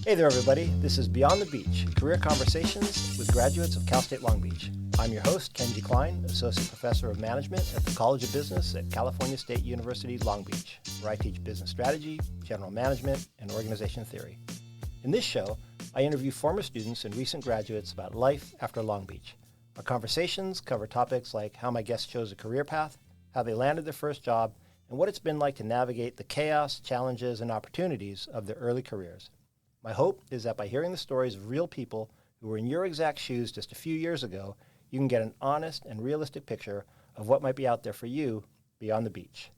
Hey there, everybody. This is Beyond the Beach, career conversations with graduates of Cal State Long Beach. I'm your host, Kenji Klein, Associate Professor of Management at the College of Business at California State University, Long Beach, where I teach business strategy, general management, and organization theory. In this show, I interview former students and recent graduates about life after Long Beach. Our conversations cover topics like how my guests chose a career path, how they landed their first job, and what it's been like to navigate the chaos, challenges, and opportunities of their early careers. My hope is that by hearing the stories of real people who were in your exact shoes just a few years ago, you can get an honest and realistic picture of what might be out there for you beyond the beach.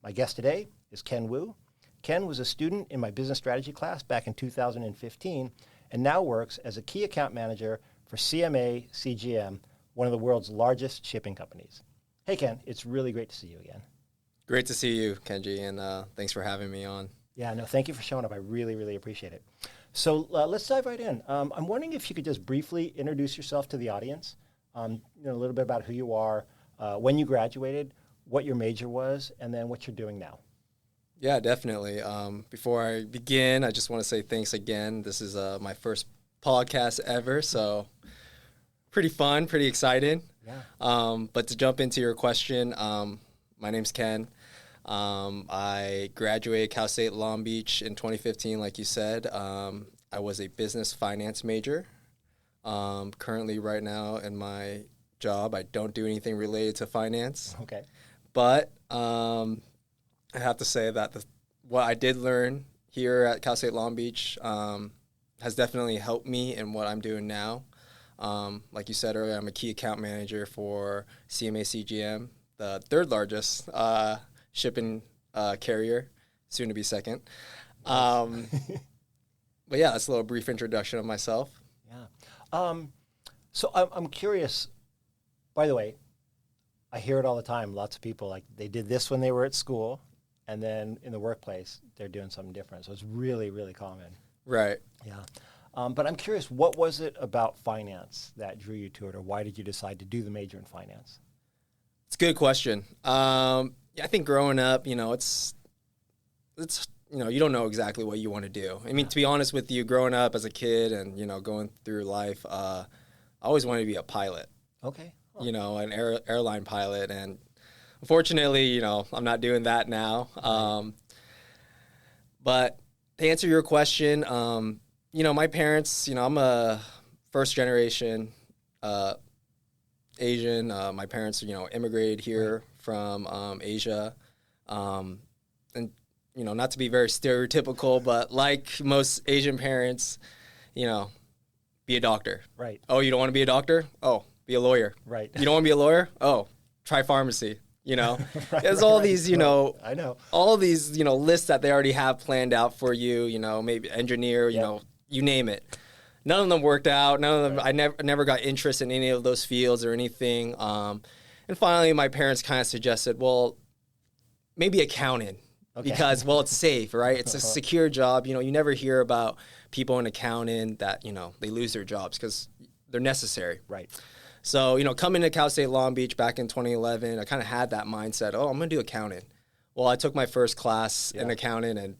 My guest today is Ken Wu. Ken was a student in my business strategy class back in 2015 and now works as a key account manager for CMA-CGM, one of the world's largest shipping companies. Hey, Ken, it's really great to see you again. Great to see you, Kenji, and thanks for having me on. Yeah, no, thank you for showing up. I really, really appreciate it. So let's dive right in. I'm wondering if you could just briefly introduce yourself to the audience, a little bit about who you are, when you graduated, what your major was, and then what you're doing now. Yeah, definitely. Before I begin, I just want to say thanks again. This is my first podcast ever, so pretty fun, pretty exciting. Yeah. But to jump into your question, my name's Ken. I graduated Cal State Long Beach in 2015, like you said. I was a business finance major. Currently, right now, in my job, I don't do anything related to finance. Okay. But I have to say that what I did learn here at Cal State Long Beach has definitely helped me in what I'm doing now. Like you said earlier, I'm a key account manager for CMA-CGM, the third largest shipping carrier, soon to be second. But yeah, that's a little brief introduction of myself. Yeah. So I'm curious, by the way, I hear it all the time. Lots of people, like, they did this when they were at school, and then in the workplace, they're doing something different. So it's really, really common. Right. Yeah. But I'm curious, what was it about finance that drew you to it, or why did you decide to do the major in finance? It's a good question. Yeah, I think growing up, it's you don't know exactly what you want to do. I mean, to be honest with you, growing up as a kid and, going through life, I always wanted to be a pilot. Okay. Oh. An airline pilot. And unfortunately, I'm not doing that now. But to answer your question, my parents, I'm a first generation Asian. My parents, immigrated here from Asia. And, not to be very stereotypical, but like most Asian parents, be a doctor. Right. Oh, you don't want to be a doctor? Oh, be a lawyer. Right. You don't want to be a lawyer? Oh, try pharmacy. There's these, I know. all these, lists that they already have planned out for you, maybe engineer, you name it. None of them worked out. None of them, I never got interest in any of those fields or anything. And finally, my parents kind of suggested, well, maybe accounting. Okay. Because, well, it's safe, right? It's a secure job. You never hear about people in accounting that, they lose their jobs because they're necessary. Right. So, coming to Cal State Long Beach back in 2011, I kind of had that mindset, I'm going to do accounting. Well, I took my first class in accounting and,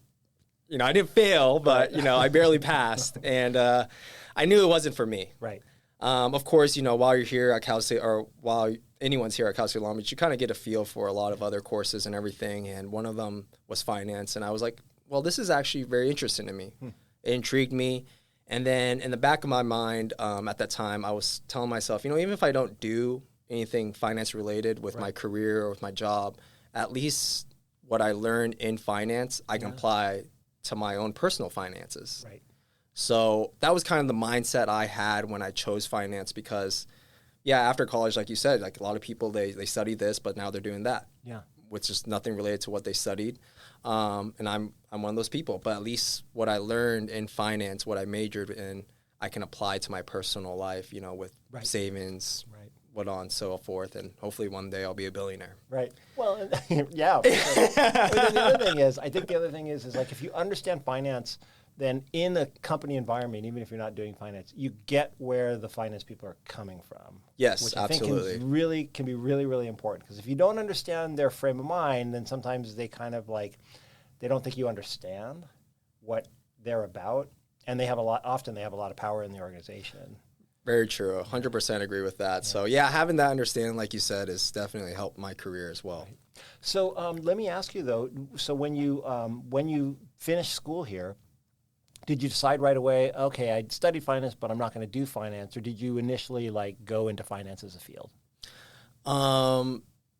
I didn't fail, but, I barely passed. And I knew it wasn't for me. Right. Of course, while you're here at Cal State, or while anyone's here at Cal State Long Beach, you kind of get a feel for a lot of other courses and everything. And one of them was finance. And I was like, well, this is actually very interesting to me. It intrigued me. And then in the back of my mind at that time, I was telling myself, even if I don't do anything finance related with my career or with my job, at least what I learned in finance, I can apply to my own personal finances. Right. So that was kind of the mindset I had when I chose finance because, after college, like you said, like a lot of people, they study this, but now they're doing that. Yeah. Which is nothing related to what they studied. And I'm one of those people. But at least what I learned in finance, what I majored in, I can apply to my personal life, with savings, what on, so forth. And hopefully one day I'll be a billionaire. Right. Well, yeah. But then the other thing is, I think the other thing is like if you understand finance, then in a company environment, even if you're not doing finance, you get where the finance people are coming from. Yes, which absolutely. I think can be really, really important. Because if you don't understand their frame of mind, then sometimes they kind of like, they don't think you understand what they're about, and they have a lot. Often they have a lot of power in the organization. Very true. 100% agree with that. Yeah. So yeah, having that understanding, like you said, has definitely helped my career as well. Right. So let me ask you though. So when you finished school here, did you decide right away? Okay, I studied finance, but I'm not going to do finance, or did you initially like go into finance as a field?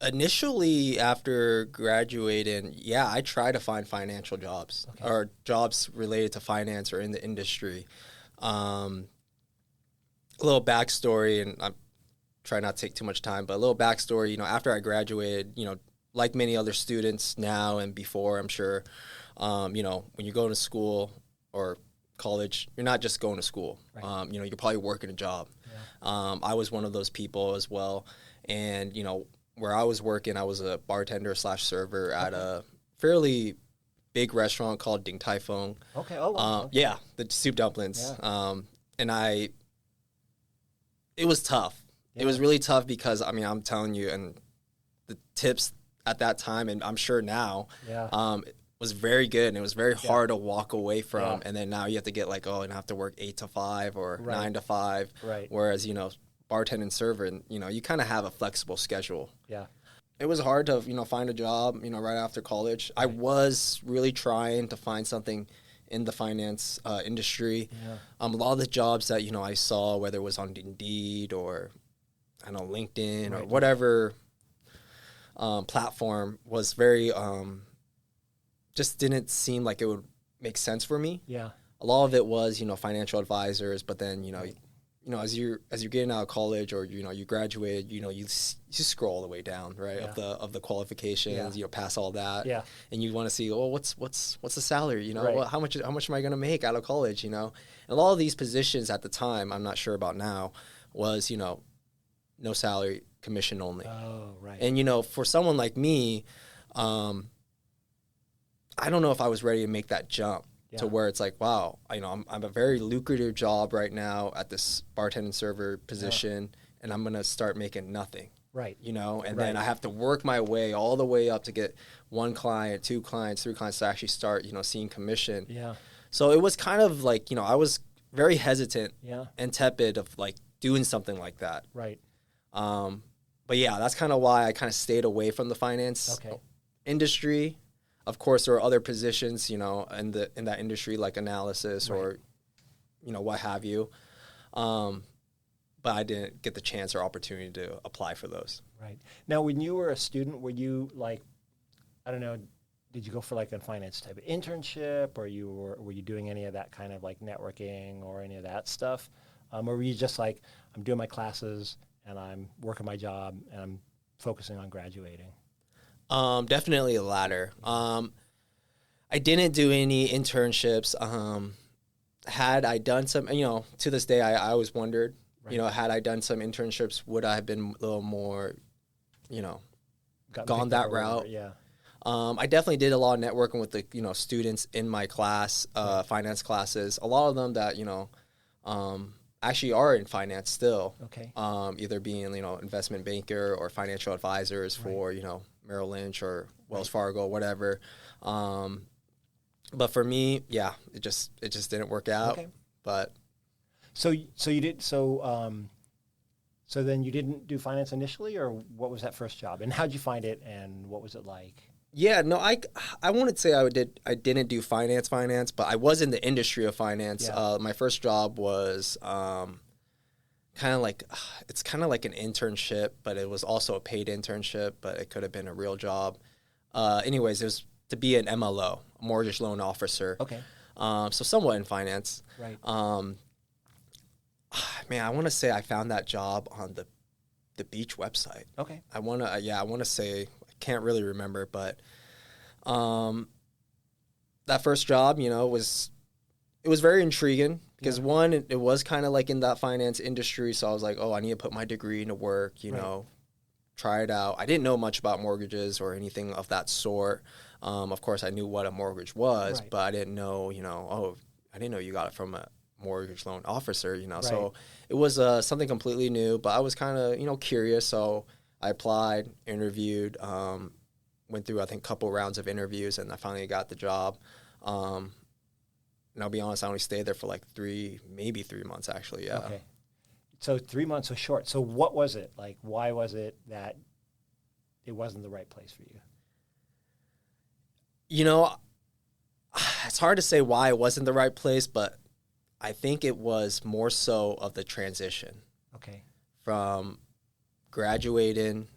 Initially, after graduating, yeah, I tried to find financial jobs or jobs related to finance or in the industry. A little backstory, and I'm trying not to take too much time, but a little backstory, you know, after I graduated, you know, like many other students now and before, I'm sure, you know, when you go to school or college, you're not just going to school. Right. You know, you're probably working a job. Yeah. I was one of those people as well. And, you know, where I was working, I was a bartender / server at a fairly big restaurant called Ding Tai Fung. Okay. Oh, wow. Okay. Yeah, the soup dumplings. Yeah. And it was tough. Yeah. It was really tough because, I mean, I'm telling you, and the tips at that time, and I'm sure now, it was very good, and it was very hard to walk away from. Yeah. And then now you have to get like, and I have to work 8 to 5 or 9 to 5. Right. Whereas, you know, bartending server, and, you know, you kind of have a flexible schedule. Yeah. It was hard to, you know, find a job, you know, right after college. Right. I was really trying to find something in the finance industry. Yeah. A lot of the jobs that, you know, I saw, whether it was on Indeed or, I don't know, LinkedIn or whatever platform, was very, just didn't seem like it would make sense for me. Yeah. A lot of it was, you know, financial advisors, but then, you know, as you're getting out of college, or, you know, you graduated, you know, you scroll all the way down, right, of the qualifications, you know, pass all that, and you want to see, what's the salary, you know, how much am I going to make out of college, you know, and a lot of these positions at the time, I'm not sure about now, was, you know, no salary, commission only. Oh, right. And, you know, for someone like me, I don't know if I was ready to make that jump. Yeah. To where it's like, wow, you know, I'm a very lucrative job right now at this bartending server position, and I'm going to start making nothing. Right. You know, and then I have to work my way all the way up to get 1 client, 2 clients, 3 clients to actually start, you know, seeing commission. Yeah. So it was kind of like, you know, I was very hesitant and tepid of like doing something like that. Right. But yeah, that's kind of why I kind of stayed away from the finance industry. Of course, there are other positions, you know, in that industry, like analysis or, you know, what have you. But I didn't get the chance or opportunity to apply for those. Right. Now, when you were a student, were you like, I don't know, did you go for like a finance type of internship, or were you doing any of that kind of like networking or any of that stuff? Or were you just like, I'm doing my classes and I'm working my job and I'm focusing on graduating? Definitely the latter. I didn't do any internships. Had I done some, you know, to this day, I always wondered, you know, had I done some internships, would I have been a little more, you know, gone that route? Yeah. I definitely did a lot of networking with the, you know, students in my class, finance classes. A lot of them that, you know, actually are in finance still. Okay. Either being, you know, investment banker or financial advisors for, you know, Merrill Lynch or Wells Fargo, whatever. But for me, yeah, it just didn't work out. Okay. But so you did so then you didn't do finance initially, or what was that first job, and how'd you find it, and what was it like? Yeah, no, I wouldn't say I didn't do finance, but I was in the industry of finance. Yeah. My first job was kind of like an internship, but it was also a paid internship, but it could have been a real job. Anyways, it was to be an MLO, a mortgage loan officer. Okay. So somewhat in finance. Right. Man, I want to say I found that job on the beach website. Okay. I want to say, I can't really remember, but that first job, you know, it was very intriguing because one, it was kind of like in that finance industry. So I was like, I need to put my degree into work, you know, try it out. I didn't know much about mortgages or anything of that sort. Of course, I knew what a mortgage was, but I didn't know, you know, I didn't know you got it from a mortgage loan officer, you know. Right. So it was something completely new, but I was kind of, you know, curious. So I applied, interviewed, went through, I think, a couple rounds of interviews, and I finally got the job. And I'll be honest, I only stayed there for like maybe 3 months, actually. Yeah. Okay. So 3 months was short. So what was it? Like, why was it that it wasn't the right place for you? You know, it's hard to say why it wasn't the right place, but I think it was more so of the transition. Okay. From graduating,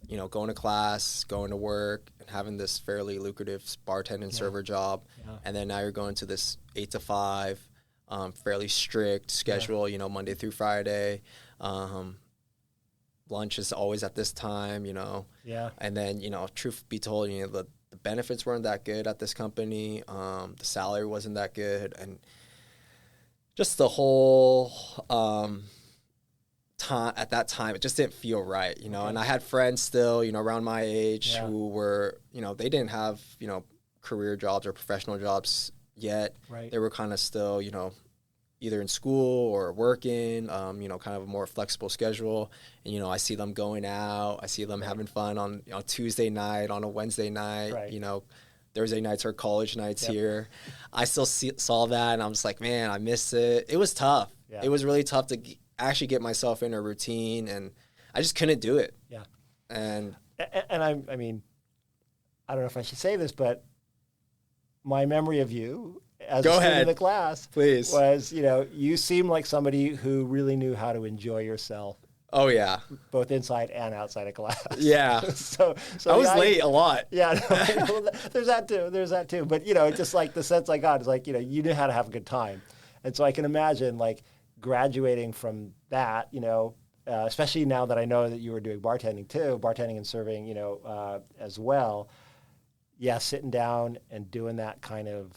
you know, going to class, going to work, and having this fairly lucrative bartending server job. Yeah. And then now you're going to this 8 to 5, fairly strict schedule, you know, Monday through Friday. Lunch is always at this time, you know. Yeah. And then, you know, truth be told, you know, the benefits weren't that good at this company. The salary wasn't that good. And just the whole time at that time, it just didn't feel right, you know. Okay. And I had friends still, you know, around my age who were, you know, they didn't have, you know, career jobs or professional jobs yet. Right. They were kind of still, you know, either in school or working, you know, kind of a more flexible schedule. And, you know, I see them going out. I see them having fun on, you know, Tuesday night, on a Wednesday night, you know, Thursday nights are college nights here. I still saw that, and I'm just like, man, I miss it. It was tough. Yeah. It was really tough to actually get myself in a routine, and I just couldn't do it. Yeah. And I mean, I don't know if I should say this, but my memory of you as a student in the class please was, you know, you seemed like somebody who really knew how to enjoy yourself. Oh yeah, both inside and outside of class. Yeah. so I was late a lot. Yeah, no, there's that too. There's that too. But you know, just like the sense I got is like, you know, you knew how to have a good time, and so I can imagine like graduating from that, you know, especially now that I know that you were doing bartending and serving, you know, as well. Yeah, sitting down and doing that kind of,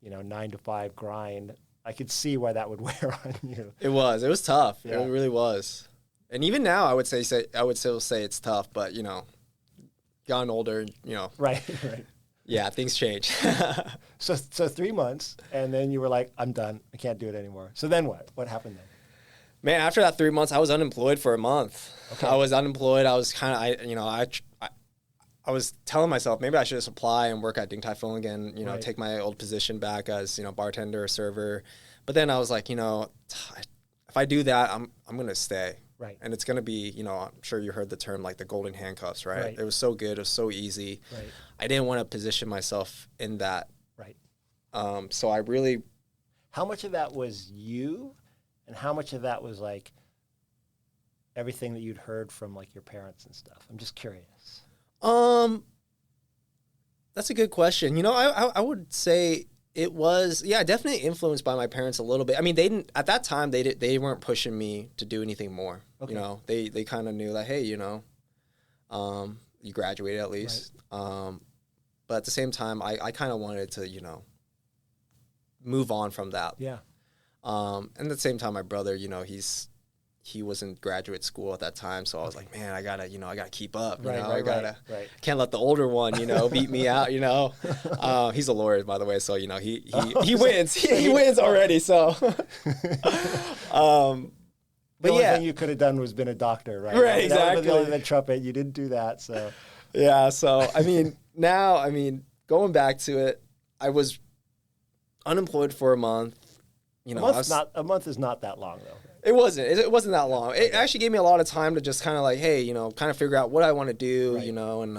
you know, 9 to 5 grind, I could see why that would wear on you. It was tough. Yeah. It really was. And even now, I would still say it's tough, but you know, gotten older, you know. Right. Yeah, things change. So 3 months, and then you were like, I'm done. I can't do it anymore. So then what? What happened then? Man, after that 3 months, I was unemployed for a month. Okay. I was unemployed. I was kind of, I was telling myself maybe I should just apply and work at Ding Tai Fung again, you know, take my old position back as, you know, bartender or server. But then I was like, you know, if I do that, I'm going to stay. Right. And it's going to be, you know, I'm sure you heard the term like the golden handcuffs, right? It was so good. It was so easy. Right. I didn't want to position myself in that. Right. So I really. How much of that was you, and how much of that was like everything that you'd heard from like your parents and stuff? I'm just curious. That's a good question. You know, I would say it was, definitely influenced by my parents a little bit. I mean, at that time, they weren't pushing me to do anything more. Okay. You know, they kind of knew that, hey, you know, you graduated at least. Right. But at the same time, I kind of wanted to, you know, move on from that. Yeah. And at the same time, my brother, you know, he was in graduate school at that time, so I was like, man, I gotta keep up. You know, I can't let the older one, you know, beat me out. You know, he's a lawyer, by the way, so you know he wins. He wins already. So, but the only thing you could have done was been a doctor, right? Right, exactly. That was the trumpet. You didn't do that, so. Yeah. So I mean, now going back to it, I was unemployed for a month. You know, a month is not that long though. It wasn't. It wasn't that long. It actually gave me a lot of time to just kind of like, hey, you know, kind of figure out what I want to do, you know, and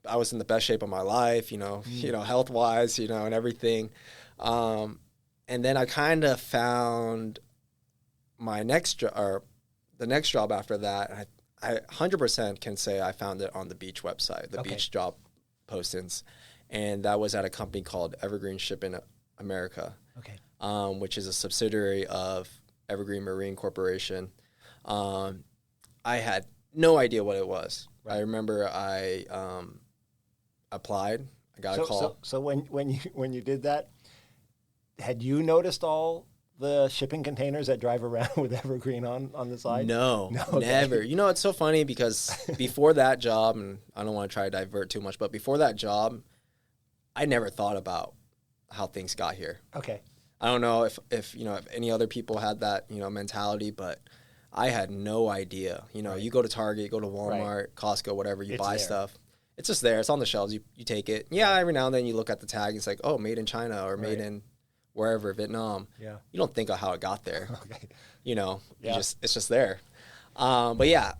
I was in the best shape of my life, you know, health-wise, you know, and everything. And then I kind of found my next job, or the next job after that. I 100% can say I found it on the Beach website, the Beach job postings, and that was at a company called Evergreen Shipping America, which is a subsidiary of Evergreen Marine Corporation. I had no idea what it was. Right. I remember I applied. I got a call. So when you did that, had you noticed all the shipping containers that drive around with Evergreen on the side? No, never. You know, it's so funny because before that job, and I don't want to try to divert too much, but before that job, I never thought about how things got here. Okay. I don't know if you know if any other people had that, you know, mentality, but I had no idea. You know, you go to Target, go to Walmart, Costco, whatever, you buy stuff. It's just there. It's on the shelves. You take it. Yeah, every now and then you look at the tag. It's like, oh, made in China or made in wherever, Vietnam. Yeah. You don't think of how it got there. You know, it's just there. But yeah,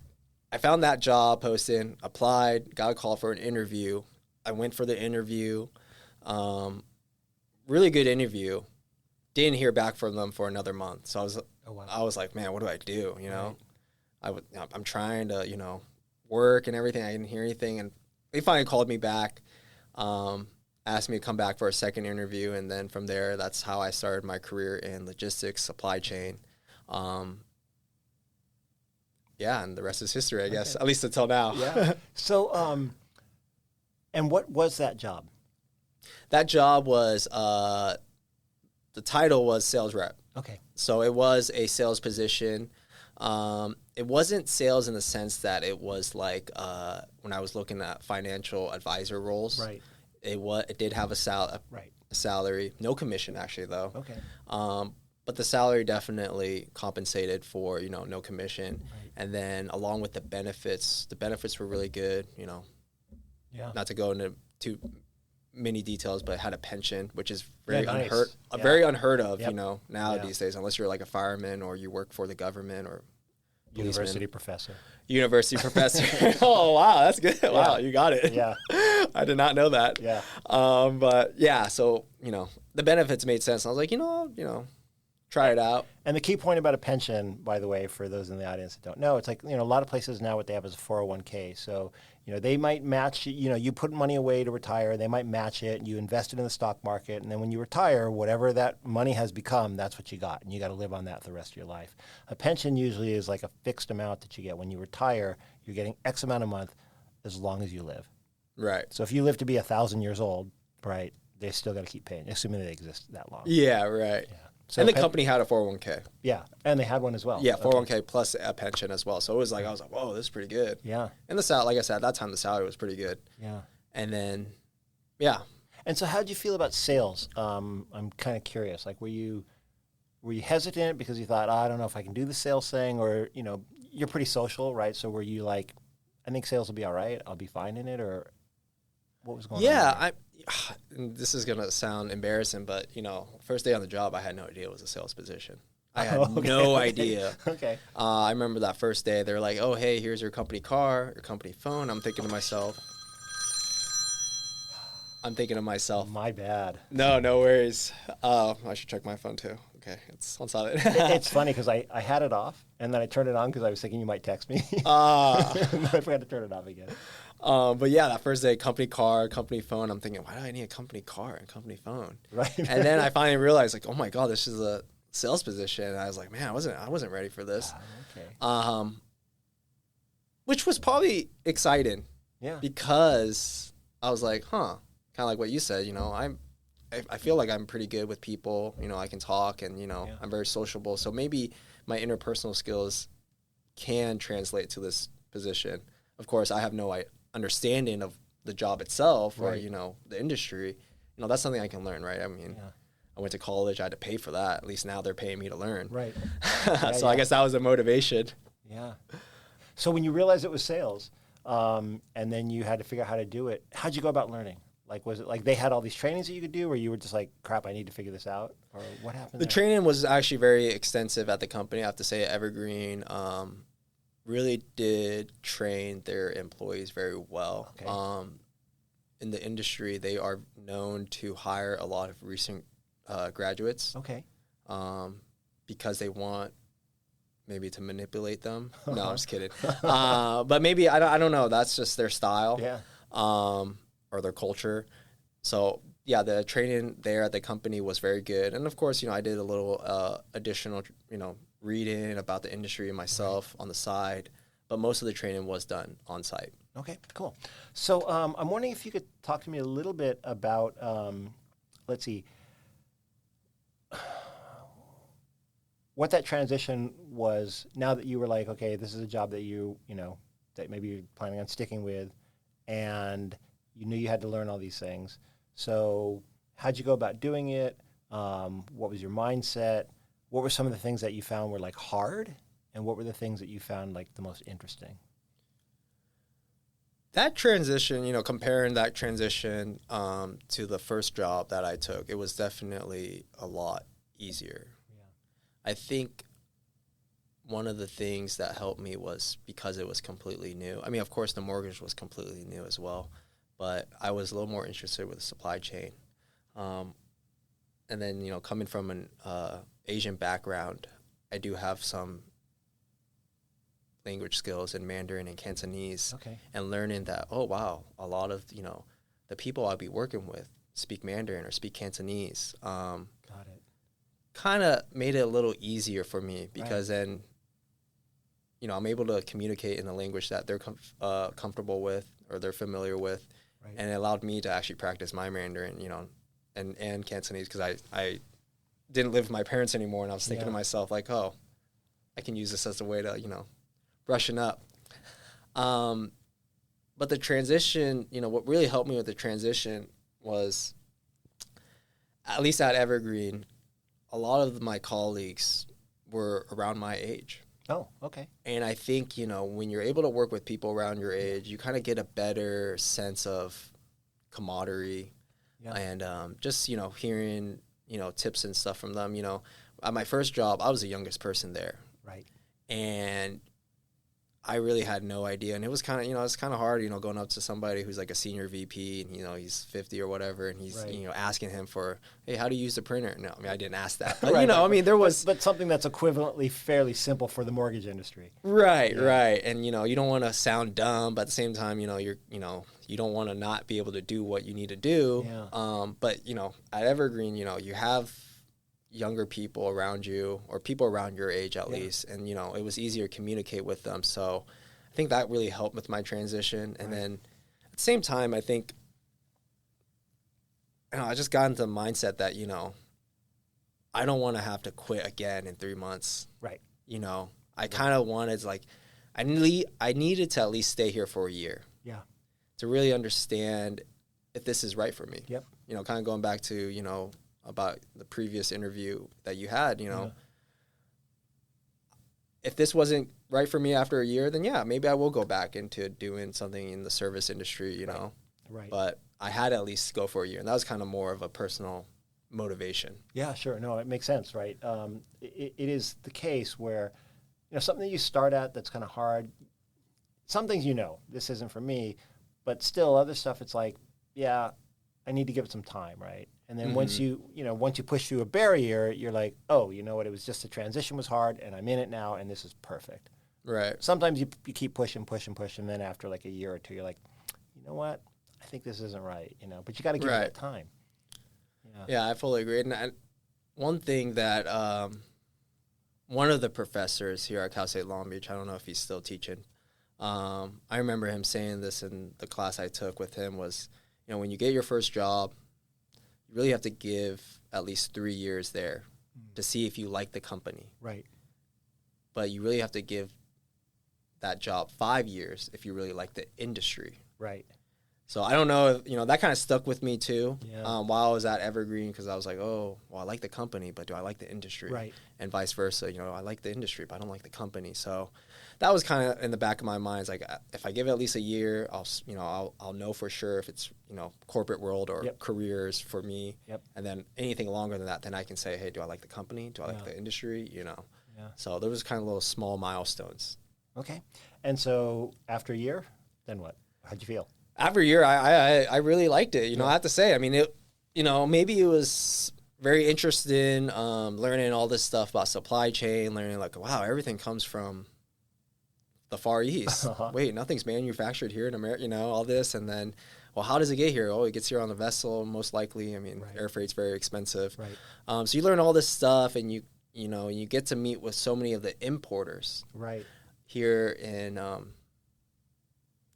I found that job posting, applied, got a call for an interview. I went for the interview. Really good interview. Didn't hear back from them for another month. So I was like, man, what do I do? You know, I'm trying to, you know, work and everything. I didn't hear anything. And they finally called me back, asked me to come back for a second interview. And then from there, that's how I started my career in logistics, supply chain. Yeah, and the rest is history, I guess, at least until now. Yeah. So, and what was that job? That job was, the title was sales rep. Okay. So it was a sales position. It wasn't sales in the sense that it was like when I was looking at financial advisor roles. Right. It did have a salary, no commission actually though. Okay. But the salary definitely compensated for, you know, no commission. Right. And then along with the benefits were really good, you know. Yeah. Not to go into too many details, but it had a pension, which is very very unheard of, you know, now these days, unless you're like a fireman or you work for the government or University professor. Oh, wow, that's good. Wow, you got it. Yeah. I did not know that. Yeah. But yeah, so, you know, the benefits made sense. I was like, you know, try it out. And the key point about a pension, by the way, for those in the audience that don't know, it's like, you know, a lot of places now what they have is a 401k. So, you know, they might match, you know, you put money away to retire, they might match it, and you invest it in the stock market, and then when you retire, whatever that money has become, that's what you got, and you got to live on that for the rest of your life. A pension usually is like a fixed amount that you get. When you retire, you're getting X amount a month as long as you live. Right. So if you live to be 1,000 years old, right, they still got to keep paying, assuming they exist that long. Yeah, right. Yeah. So and the company had a 401k. Yeah, and they had one as well. Yeah, 401k plus a pension as well. So it was like, I was like, whoa, this is pretty good. Yeah. And the salary, like I said, at that time, the salary was pretty good. Yeah. And then, yeah. And so how did you feel about sales? I'm kind of curious. Like, were you hesitant because you thought, I don't know if I can do the sales thing? Or, you know, you're pretty social, right? So were you like, I think sales will be all right. I'll be fine in it, or what was going on? Yeah, this is going to sound embarrassing, but, you know, first day on the job, I had no idea it was a sales position. I had no idea. Okay. I remember that first day, they were like, oh, hey, here's your company car, your company phone. I'm thinking to myself, my bad. No worries. I should check my phone too. Okay, it's on silent. It's funny because I had it off, and then I turned it on because I was thinking you might text me. And then I forgot to turn it off again. But yeah, that first day, company car, company phone. I'm thinking, why do I need a company car and company phone? Right. And then I finally realized, like, oh my god, this is a sales position. And I was like, man, I wasn't ready for this. Okay. Which was probably exciting. Yeah. Because I was like, kind of like what you said. You know, I feel like I'm pretty good with people. You know, I can talk, and you know, I'm very sociable. So maybe my interpersonal skills can translate to this position. Of course, I have no understanding of the job itself or, you know, the industry. You know, that's something I can learn, right? I mean, I went to college, I had to pay for that. At least now they're paying me to learn. Right. So I guess that was a motivation. Yeah. So when you realized it was sales, and then you had to figure out how to do it, how'd you go about learning? Like, was it like they had all these trainings that you could do, or you were just like, crap, I need to figure this out? Or what happened? The training was actually very extensive at the company. I have to say Evergreen really did train their employees very well. Okay. In the industry, they are known to hire a lot of recent graduates. Okay. Because they want maybe to manipulate them. No, I'm just kidding. But maybe, I don't know. That's just their style. Yeah. Or their culture. So yeah, the training there at the company was very good. And of course, you know, I did a little additional, you know, reading about the industry myself on the side, but most of the training was done on site. Okay, cool. So I'm wondering if you could talk to me a little bit about, let's see, what that transition was now that you were like, okay, this is a job that you know, that maybe you're planning on sticking with, and you knew you had to learn all these things. So how'd you go about doing it? What was your mindset? What were some of the things that you found were like hard? And what were the things that you found like the most interesting? That transition, comparing that transition to the first job that I took, it was definitely a lot easier. Yeah. I think one of the things that helped me was because it was completely new. I mean, of course, the mortgage was completely new as well, but I was a little more interested with the supply chain. And then, coming from an Asian background, I do have some language skills in Mandarin and Cantonese, and learning that, oh, wow, a lot of, the people I'll be working with speak Mandarin or speak Cantonese. Got it. Kind of made it a little easier for me because then, I'm able to communicate in a language that they're comfortable with or they're familiar with. Right. And it allowed me to actually practice my Mandarin, and Cantonese because I didn't live with my parents anymore. And I was thinking to myself, like, oh, I can use this as a way to, brushing up. But the transition, what really helped me with the transition was, at least at Evergreen, a lot of my colleagues were around my age. Oh, okay. And I think, when you're able to work with people around your age, you kind of get a better sense of camaraderie and just, hearing, tips and stuff from them. At my first job, I was the youngest person there. Right. And I really had no idea. And it was kind of, hard, going up to somebody who's like a senior VP and, he's 50 or whatever. And he's, asking him for, hey, how do you use the printer? No, I mean, I didn't ask that. But, there was. But something that's equivalently fairly simple for the mortgage industry. Right. And, you don't want to sound dumb, but at the same time, you don't want to not be able to do what you need to do. Yeah. But, at Evergreen, you have younger people around you or people around your age at least. And, it was easier to communicate with them. So I think that really helped with my transition. And then at the same time, I think, I just got into the mindset that, I don't want to have to quit again in 3 months. Right. I kind of wanted I needed to at least stay here for a year. Yeah. To really understand if this is right for me. Yep. Kind of going back to, about the previous interview that you had, if this wasn't right for me after a year, then maybe I will go back into doing something in the service industry, Right. But I had to at least go for a year. And that was kind of more of a personal motivation. Yeah, sure. No, it makes sense, right? It is the case where, something that you start at that's kind of hard, some things this isn't for me, but still other stuff it's like, I need to give it some time, right? And then once you push through a barrier, you're like, oh, you know what? It was just the transition was hard, and I'm in it now, and this is perfect. Right. Sometimes you keep pushing, and then after like a year or two, you're like, you know what? I think this isn't right, But you got to give it that time. Yeah, I fully agree. And one thing that one of the professors here at Cal State Long Beach, I don't know if he's still teaching, I remember him saying this in the class I took with him was, when you get your first job, you really have to give at least 3 years there to see if you like the company. Right. But you really have to give that job 5 years if you really like the industry. Right. So I don't know if, that kind of stuck with me too while I was at Evergreen because I was like, oh, well, I like the company, but do I like the industry? Right. And vice versa. I like the industry, but I don't like the company. So that was kind of in the back of my mind. It's like, if I give it at least a year, I'll know for sure if it's, corporate world or careers for me. Yep. And then anything longer than that, then I can say, hey, do I like the company? Do I like the industry? Yeah. So there was kind of little small milestones. Okay. And so after a year, then what? How'd you feel? After a year, I really liked it. I have to say, I mean, it, maybe it was very interesting, learning all this stuff about supply chain, learning like, wow, everything comes from the Far East. Wait, nothing's manufactured here in America, all this. And then, well, how does it get here? Oh, it gets here on the vessel, most likely. I mean, air freight's very expensive. Right. So you learn all this stuff and you get to meet with so many of the importers. Right. Here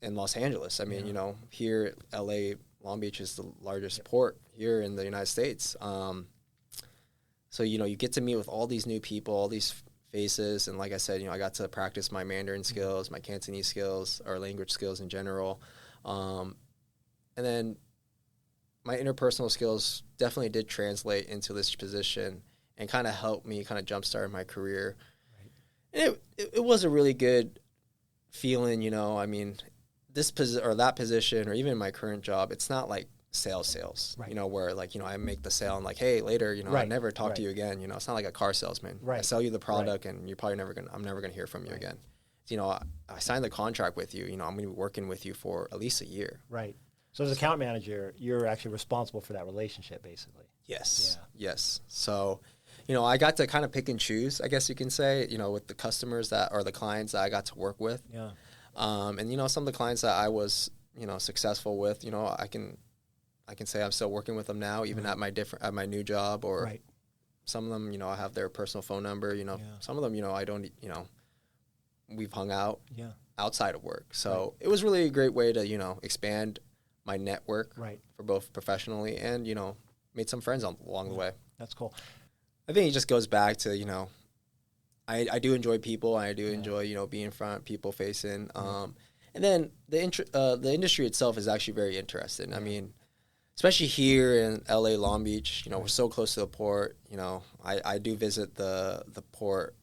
in Los Angeles. I mean, here LA, Long Beach is the largest port here in the United States. So, you get to meet with all these new people, all these faces. And like I said, I got to practice my Mandarin skills, my Cantonese skills, or language skills in general. And then my interpersonal skills definitely did translate into this position and kind of helped me kind of jumpstart my career. It was a really good feeling, you know. I mean, that position, or even my current job, it's not like sales, right. you know, where like, you know, I make the sale and like, hey, later, you know, right. I never talk right. to you again. You know, it's not like a car salesman. Right. I sell you the product and you're probably I'm never gonna hear from you again. You know, I signed the contract with you. You know, I'm gonna be working with you for at least a year. Right. So as account manager, you're actually responsible for that relationship, basically. Yes. Yeah. Yes. So, you know, I got to kind of pick and choose, I guess you can say, you know, with the customers the clients that I got to work with. Yeah. And, you know, some of the clients that I was, you know, successful with, you know, I can say I'm still working with them now, even at my new job, or some of them, you know, I have their personal phone number, you know, some of them, you know, I don't, you know, we've hung out outside of work. So it was really a great way to, you know, expand my network for both professionally and, you know, made some friends along the way. That's cool. I think it just goes back to, you know, I do enjoy people. I do enjoy, you know, being in front, people facing. And then the industry itself is actually very interesting. I mean, especially here in LA, Long Beach, you know, we're so close to the port. You know, I do visit the port,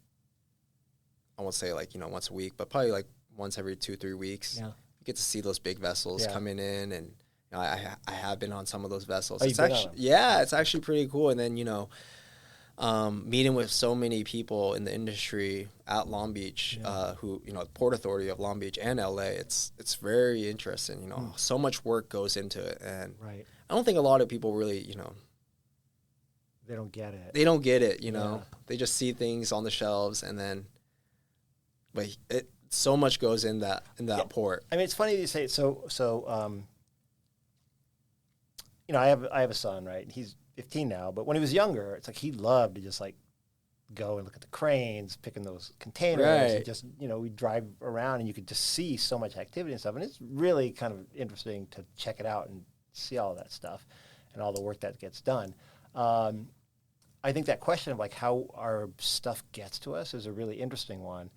I won't say like, you know, once a week, but probably like once every 2-3 weeks. Yeah. You get to see those big vessels coming in, and you know, I have been on some of those vessels. Oh, it's actually, it's actually pretty cool. And then, you know, meeting with so many people in the industry at Long Beach, who, you know, Port Authority of Long Beach and LA, it's very interesting. You know, so much work goes into it, and I don't think a lot of people really, you know, they don't get it. They don't get it. You know, they just see things on the shelves, and then, but so much goes in that port. I mean, it's funny you say it. So you know, I have a son, right? He's 15 now, but when he was younger, it's like he loved to just like go and look at the cranes, picking those containers, and just, you know, we drive around and you could just see so much activity and stuff, and it's really kind of interesting to check it out and see all that stuff and all the work that gets done. I think that question of like how our stuff gets to us is a really interesting one.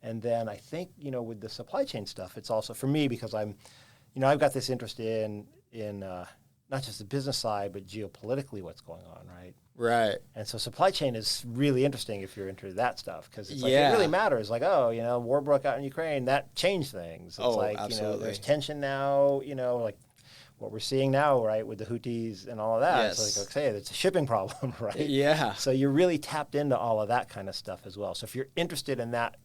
And then I think, you know, with the supply chain stuff, it's also for me because I'm, you know, I've got this interest in not just the business side, but geopolitically what's going on, right? Right. And so supply chain is really interesting if you're into that stuff, because it's like, it really matters. Like, oh, you know, war broke out in Ukraine, that changed things. It's like, absolutely. You know, there's tension now, you know, like what we're seeing now, right, with the Houthis and all of that. Yes. It's like, okay, it's a shipping problem, right? Yeah. So you're really tapped into all of that kind of stuff as well. So if you're interested in that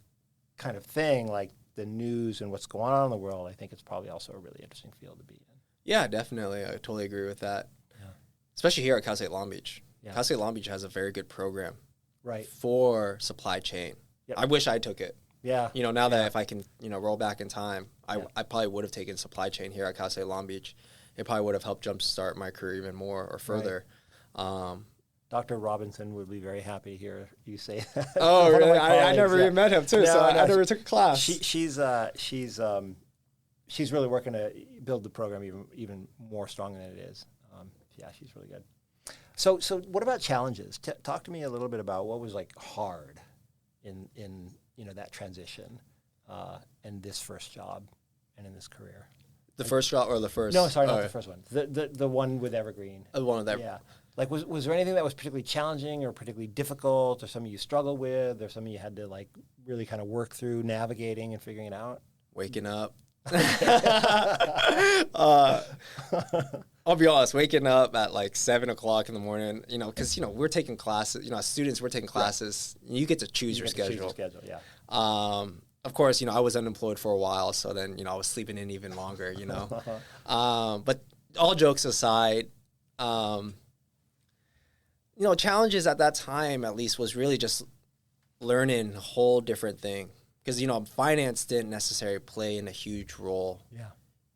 kind of thing, like the news and what's going on in the world, I think it's probably also a really interesting field to be in. Yeah, definitely. I totally agree with that. Yeah. Especially here at Cal State Long Beach. Yeah. Cal State Long Beach has a very good program for supply chain. Yep. I wish I took it. Yeah. You know, now that if I can, you know, roll back in time, I probably would have taken supply chain here at Cal State Long Beach. It probably would have helped jumpstart my career even more or further. Dr. Robinson would be very happy to hear you say that. Oh, really? I never even met him, too, so I never took a class. She's really working to build the program even more strong than it is. She's really good. So what about challenges? Talk to me a little bit about what was like hard in you know, that transition and this first job and in this career. The first job or the first? No, sorry, not the first one. The one with Evergreen. The one with Evergreen. Yeah. Like, was there anything that was particularly challenging or particularly difficult, or something you struggled with, or something you had to like really kind of work through navigating and figuring it out? Waking up. I'll be honest, waking up at like 7 o'clock in the morning, you know, because, you know, we're taking classes, you know, as students, we're taking classes. You get to choose your schedule. Of course, you know, I was unemployed for a while, so then, you know, I was sleeping in even longer, you know. But all jokes aside, you know, challenges at that time, at least, was really just learning a whole different thing. Because, you know, finance didn't necessarily play in a huge role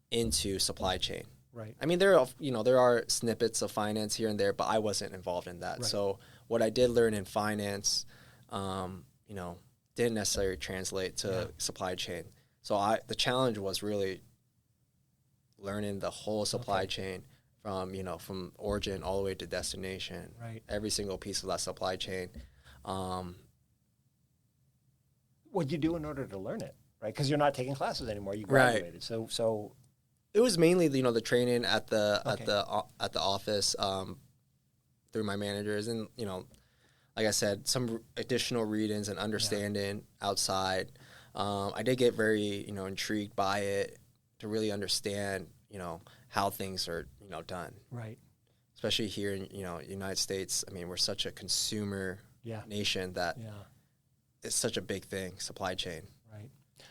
into supply chain. Right. I mean, there are snippets of finance here and there, but I wasn't involved in that. Right. So what I did learn in finance, you know, didn't necessarily translate to supply chain. So the challenge was really learning the whole supply chain from, you know, from origin all the way to destination. Right. Every single piece of that supply chain. What'd you do in order to learn it? Right, because you're not taking classes anymore. You graduated. Right. So it was mainly, you know, the training at the office through my managers, and, you know, like I said, some additional readings and understanding outside. I did get very, intrigued by it to really understand, how things are, done. Right. Especially here in, United States. I mean, we're such a consumer nation that it's such a big thing, supply chain. Right.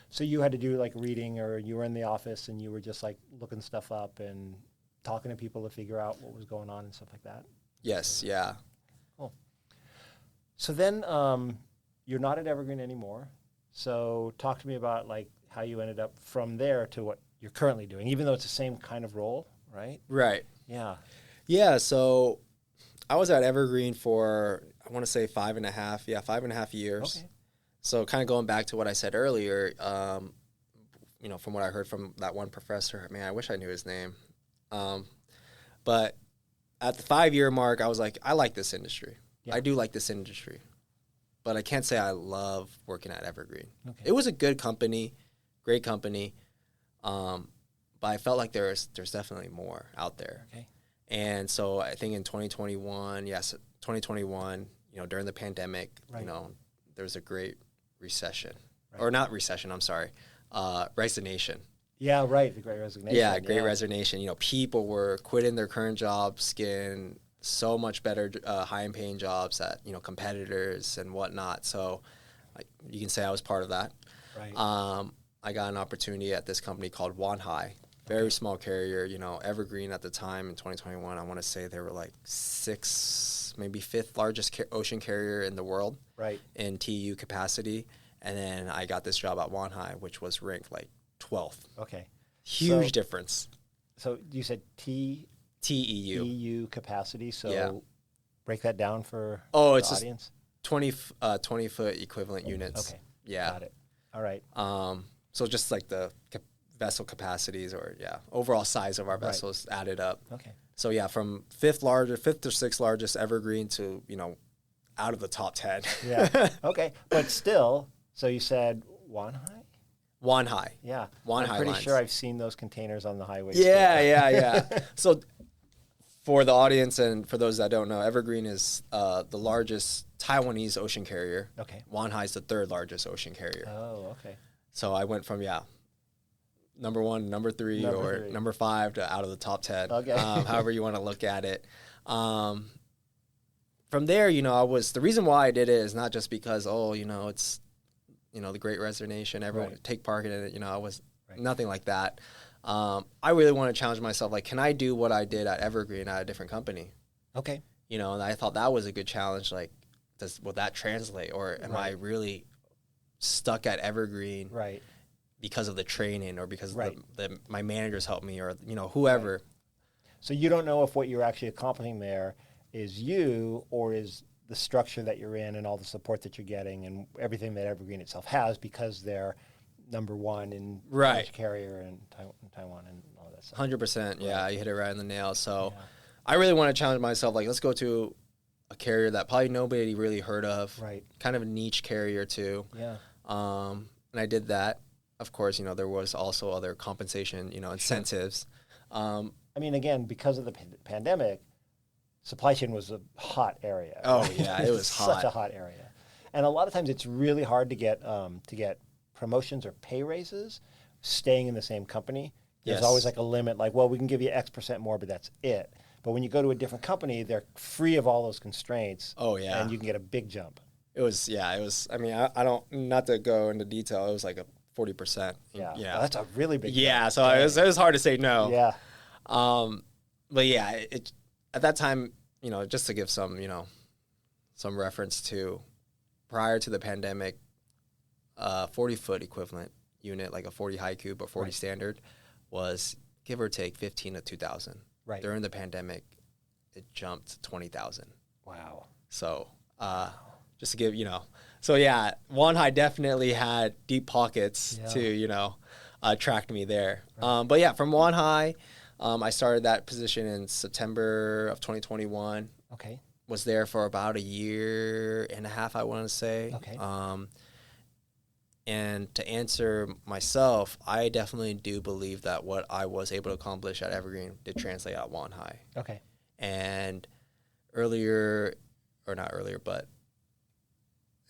So you had to do like reading, or you were in the office and you were just like looking stuff up and talking to people to figure out what was going on and stuff like that? Yes, yeah. Cool. So then you're not at Evergreen anymore. So talk to me about like how you ended up from there to what you're currently doing, even though it's the same kind of role, right? Right. Yeah. Yeah, so I was at Evergreen for, I want to say 5.5 years. Okay. So kind of going back to what I said earlier, from what I heard from that one professor, man, I wish I knew his name. But at the 5-year mark, I was like, I like this industry. Yeah. I do like this industry. But I can't say I love working at Evergreen. Okay. It was a good company, great company. But I felt like there's definitely more out there. Okay. And so I think in 2021, during the pandemic, there was a great recession. Right. Or not recession, I'm sorry, resignation. Yeah, right, the Great Resignation. Yeah, Great Resignation. People were quitting their current jobs, getting so much better high-paying jobs at, competitors and whatnot. So you can say I was part of that. Right. I got an opportunity at this company called Wanhai, very small carrier. Evergreen at the time in 2021, I want to say they were like 6th, maybe 5th largest ocean carrier in the world, right, in TEU capacity. And then I got this job at Wanhai, which was ranked like 12th. Okay. Huge difference. So you said TEU capacity. So break that down for the audience. 20-foot equivalent units. Okay. Yeah. Got it. All right. So just like the vessel capacities or overall size of our vessels added up. Okay. So from 5th or 6th largest Evergreen to, out of the top 10. Yeah. Okay. But still, so you said Wanhai? Wanhai. Yeah. Wanhai I'm pretty lines. sure I've seen those containers on the highway. Yeah. So for the audience and for those that don't know, Evergreen is the largest Taiwanese ocean carrier. Okay. Wanhai is the 3rd largest ocean carrier. Oh, okay. So I went from, number 1, number 3, number 5 to out of the top 10. Okay. However you want to look at it. From there, the reason why I did it is not just because, it's, the Great Resignation, everyone take part in it. I was nothing like that. I really want to challenge myself. Like, can I do what I did at Evergreen at a different company? Okay. And I thought that was a good challenge. Like, will that translate, or am I really stuck at Evergreen because of the training, or because my managers helped me, or whoever? Right. So you don't know if what you're actually accomplishing there is you, or is the structure that you're in and all the support that you're getting and everything that Evergreen itself has, because they're number 1 in large carrier in Taiwan and all that stuff. 100%. Yeah, you hit it right on the nail. So I really want to challenge myself. Like, let's go to a carrier that probably nobody really heard of. Right. Kind of a niche carrier too. Yeah. And I did that. Of course, there was also other compensation, incentives. I mean, again, because of the pandemic, supply chain was a hot area. Oh yeah, it was hot. Such a hot area, and a lot of times it's really hard to get promotions or pay raises staying in the same company. There's always like a limit, like, well, we can give you X% more, but that's it. But when you go to a different company, they're free of all those constraints. Oh yeah, and you can get a big jump. It was. I mean, I don't, not to go into detail. It was like a 40%. Yeah. Well, that's a really big jump. Yeah. So it was hard to say no. Yeah. But yeah, at that time, just to give some, some reference to, prior to the pandemic, 40-foot equivalent unit, like a 40 haiku but 40 standard, was give or take 15 to 2,000. Right. During the pandemic, it jumped to 20,000. Wow. So just to give, so yeah, Wanhai definitely had deep pockets to, attract me there. Right. But yeah, from Wanhai, I started that position in September of 2021. Okay. Was there for about 1.5 years, I want to say. Okay. And to answer myself, I definitely do believe that what I was able to accomplish at Evergreen did translate at Wanhai. Okay. And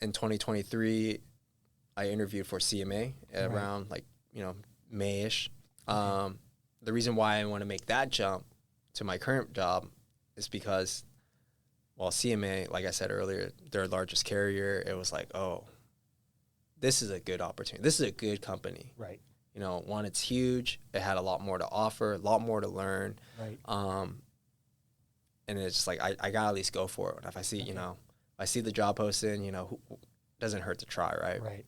in 2023, I interviewed for CMA at around like, May-ish. The reason why I want to make that jump to my current job is because, well, CMA, like I said earlier, their largest carrier, it was like, oh, this is a good opportunity. This is a good company. Right. One, it's huge. It had a lot more to offer, a lot more to learn. Right. And it's just like, I got to at least go for it. And if I see, if I see the job posting, doesn't hurt to try, right? Right.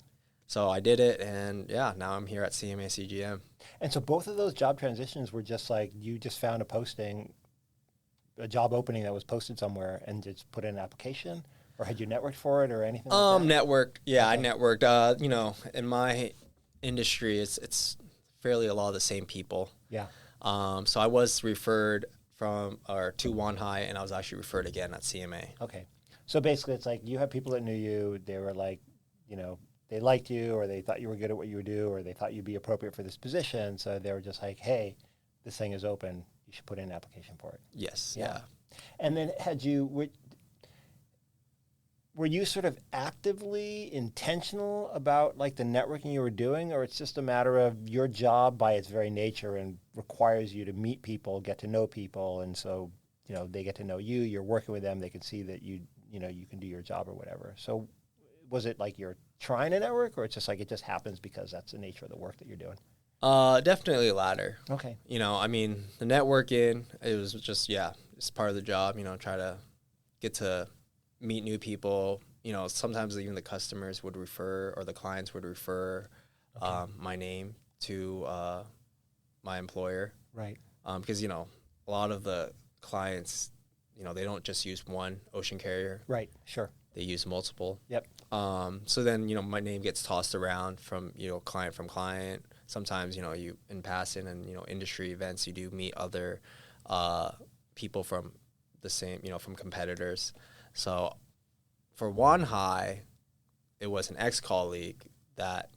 So I did it, and now I'm here at CMA-CGM. And so both of those job transitions were just like you just found a job opening that was posted somewhere and just put in an application, or had you networked for it or anything like that? Networked. Yeah, okay. I networked. In my industry, it's fairly a lot of the same people. Yeah. So I was referred to One High, and I was actually referred again at CMA. Okay. So basically, it's like you had people that knew you. They were like, they liked you, or they thought you were good at what you would do, or they thought you'd be appropriate for this position. So they were just like, hey, this thing is open. You should put in an application for it. Yes. Yeah. And then were you sort of actively intentional about like the networking you were doing, or it's just a matter of your job by its very nature and requires you to meet people, get to know people, and so they get to know you, you're working with them, they can see that you can do your job or whatever. So was it like you're trying to network, or it's just like it just happens because that's the nature of the work that you're doing? Definitely the latter. Okay. The networking, it was just, it's part of the job, try to get to meet new people. Sometimes even the customers would refer, or the clients would refer my name to my employer. Right. Because, a lot of the clients, they don't just use one ocean carrier. Right, sure. They use multiple. Yep. So then, my name gets tossed around from, client from client. Sometimes, you in passing and, industry events, you do meet other people from the same, from competitors. So for One High, it was an ex-colleague that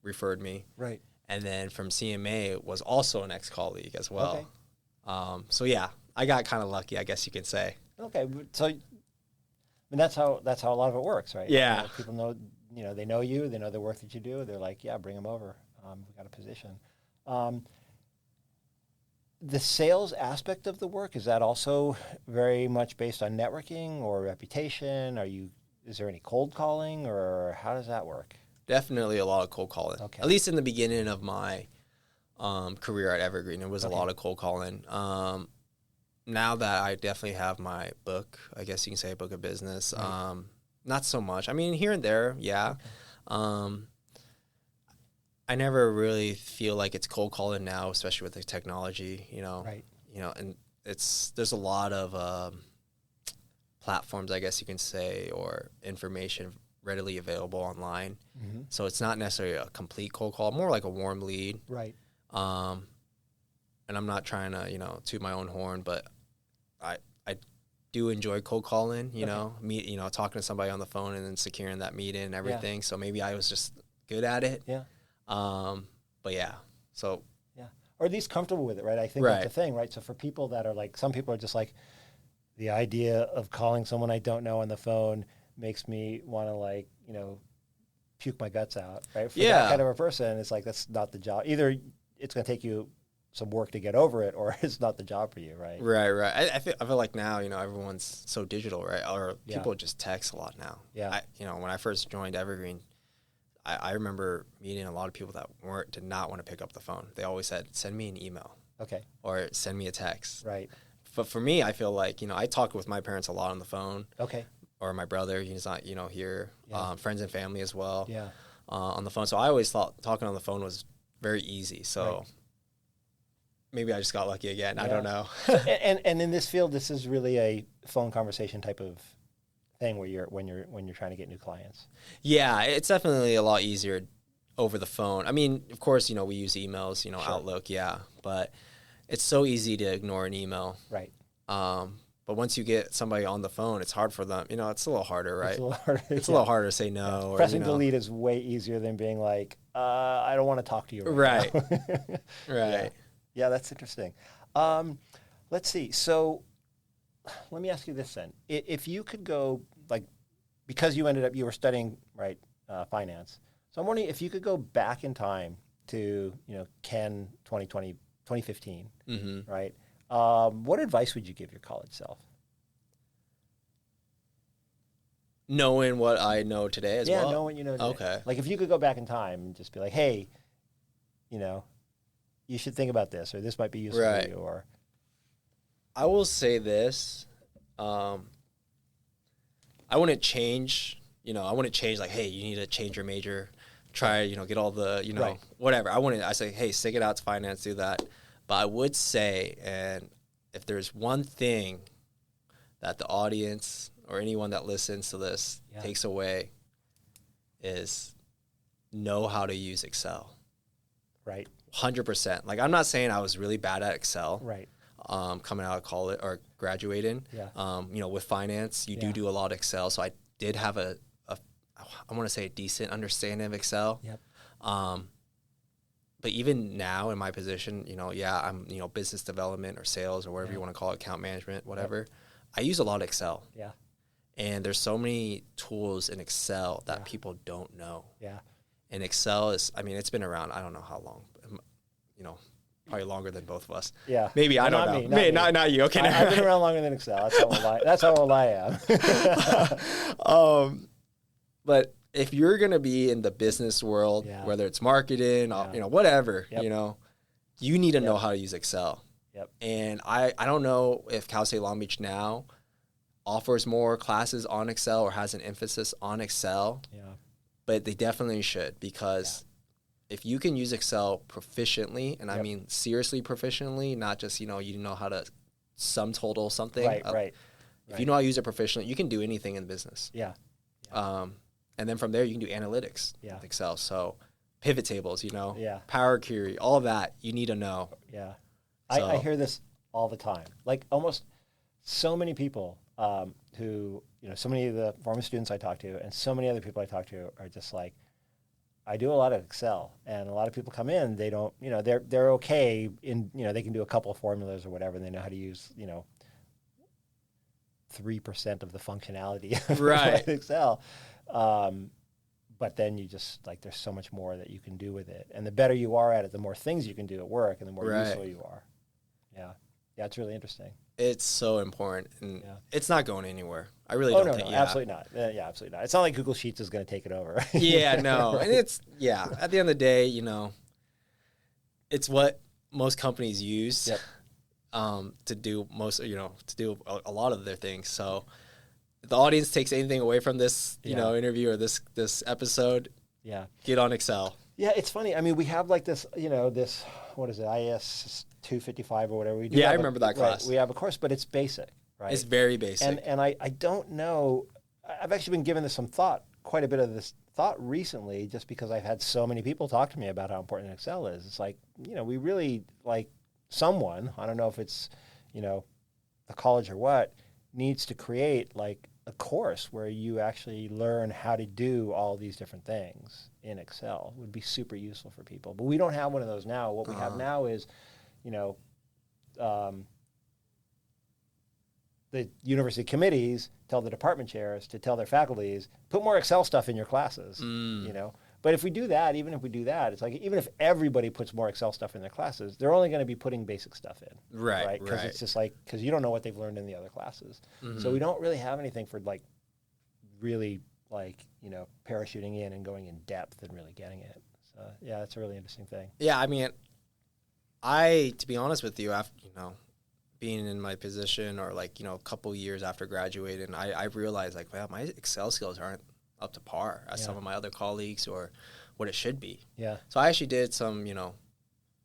referred me. Right. And then from CMA, it was also an ex-colleague as well. Okay. So I got kind of lucky, I guess you could say. Okay. So that's how a lot of it works, right? Yeah. People know, they know you, they know the work that you do. They're like, yeah, bring them over. We got a position. The sales aspect of the work, is that also very much based on networking or reputation? Is there any cold calling, or how does that work? Definitely a lot of cold calling. Okay. At least in the beginning of my career at Evergreen, it was a lot of cold calling. Now that I definitely have my book, I guess you can say a book of business, right. Not so much. I mean, here and there, yeah. Okay. I never really feel like it's cold calling now, especially with the technology, Right. And there's a lot of platforms, I guess you can say, or information readily available online. Mm-hmm. So it's not necessarily a complete cold call, more like a warm lead. Right. And I'm not trying to, toot my own horn, but I do enjoy cold calling, talking to somebody on the phone and then securing that meeting and everything. Yeah. So maybe I was just good at it. Yeah. But yeah, so. Yeah. Or at least comfortable with it, right? I think that's the thing, right? So for people that are like, some people are just like, the idea of calling someone I don't know on the phone makes me want to puke my guts out, right? For that kind of a person, it's like, that's not the job. Either it's going to take you some work to get over it, or it's not the job for you, right? Right. I feel like now, everyone's so digital, right? Or people just text a lot now. Yeah. When I first joined Evergreen, I remember meeting a lot of people that did not want to pick up the phone. They always said, send me an email. Okay. Or send me a text. Right. But for me, I feel like, I talked with my parents a lot on the phone. Okay. Or my brother, he's not, here. Yeah. Friends and family as well. Yeah. On the phone. So I always thought talking on the phone was very easy. So maybe I just got lucky again. Yeah. I don't know. and in this field, this is really a phone conversation type of thing where when you're trying to get new clients. Yeah, it's definitely a lot easier over the phone. I mean, of course, we use emails, sure. Outlook, but it's so easy to ignore an email. Right. But once you get somebody on the phone, it's hard for them. It's a little harder, right? It's a little harder to say no. Yeah. Pressing delete is way easier than being like, I don't want to talk to you right now. Right. Yeah, that's interesting. Let's see. So let me ask you this then. If you could go because you were studying, right, finance. So I'm wondering if you could go back in time to, Ken 2015, right? What advice would you give your college self? Knowing what I know today as well? Yeah, knowing what you know today. Okay. Like if you could go back in time and just be like, hey, you should think about this, or this might be useful for you, or... I will say this. I wouldn't change, like, hey, you need to change your major, try, get all the, whatever. I say, hey, stick it out to finance, do that. But I would say, and if there's one thing that the audience or anyone that listens to this takes away, is know how to use Excel. Right. 100%. Like, I'm not saying I was really bad at Excel. Right. Coming out of college or graduating. Yeah. With finance, you do a lot of Excel. So I did have I want to say a decent understanding of Excel. Yep. But even now in my position, I'm, business development or sales or whatever you want to call it, account management, whatever. Yep. I use a lot of Excel. Yeah. And there's so many tools in Excel that people don't know. Yeah. And Excel is, it's been around, I don't know how long, probably longer than both of us. Yeah. Maybe, I don't know. Not you. Okay. I've been around longer than Excel. That's how old I am. But if you're going to be in the business world, whether it's marketing, whatever, you need to know how to use Excel. Yep. And I don't know if Cal State Long Beach now offers more classes on Excel or has an emphasis on Excel. Yeah. But they definitely should, because if you can use Excel proficiently, and I mean seriously proficiently, not just, you know how to sum total something. Right. If you know how to use it proficiently, you can do anything in business. Yeah. And then from there, you can do analytics with Excel. So pivot tables, power query, all of that, you need to know. Yeah. So, I hear this all the time. Like almost so many people who, so many of the former students I talk to and so many other people I talk to are just like, I do a lot of Excel, and a lot of people come in, they don't, they're okay in, they can do a couple of formulas or whatever, and they know how to use, 3% of the functionality of Excel. But then you just, like, there's so much more that you can do with it. And the better you are at it, the more things you can do at work and the more useful you are. Yeah. Yeah, it's really interesting. It's so important, and it's not going anywhere. I really don't think. No, absolutely not. Yeah, absolutely not. It's not like Google Sheets is going to take it over. No. Right. And it's, at the end of the day, it's what most companies use to do a lot of their things. So if the audience takes anything away from this, interview or this episode, get on Excel. Yeah, it's funny. I mean, we have like this, this, what is it, IS 255 or whatever. We do I remember that class. We have a course, but it's basic, right? It's very basic. And I don't know, I've actually been giving this some thought, quite a bit of this thought recently, just because I've had so many people talk to me about how important Excel is. It's like, we really, like, someone, I don't know if it's, the college or what, needs to create like a course where you actually learn how to do all these different things in Excel. Would be super useful for people. But we don't have one of those now. What we have now is, the university committees tell the department chairs to tell their faculties, put more Excel stuff in your classes, But if we do that, even if we do that, it's like, even if everybody puts more Excel stuff in their classes, they're only going to be putting basic stuff in. Right. Because it's just like, because you don't know what they've learned in the other classes. Mm-hmm. So we don't really have anything for like, really like, parachuting in and going in depth and really getting it. So yeah, it's a really interesting thing. Yeah. I mean, to be honest with you, after, being in my position or like, a couple years after graduating, I realized like, wow, my Excel skills aren't up to par as some of my other colleagues or what it should be. Yeah. So I actually did some,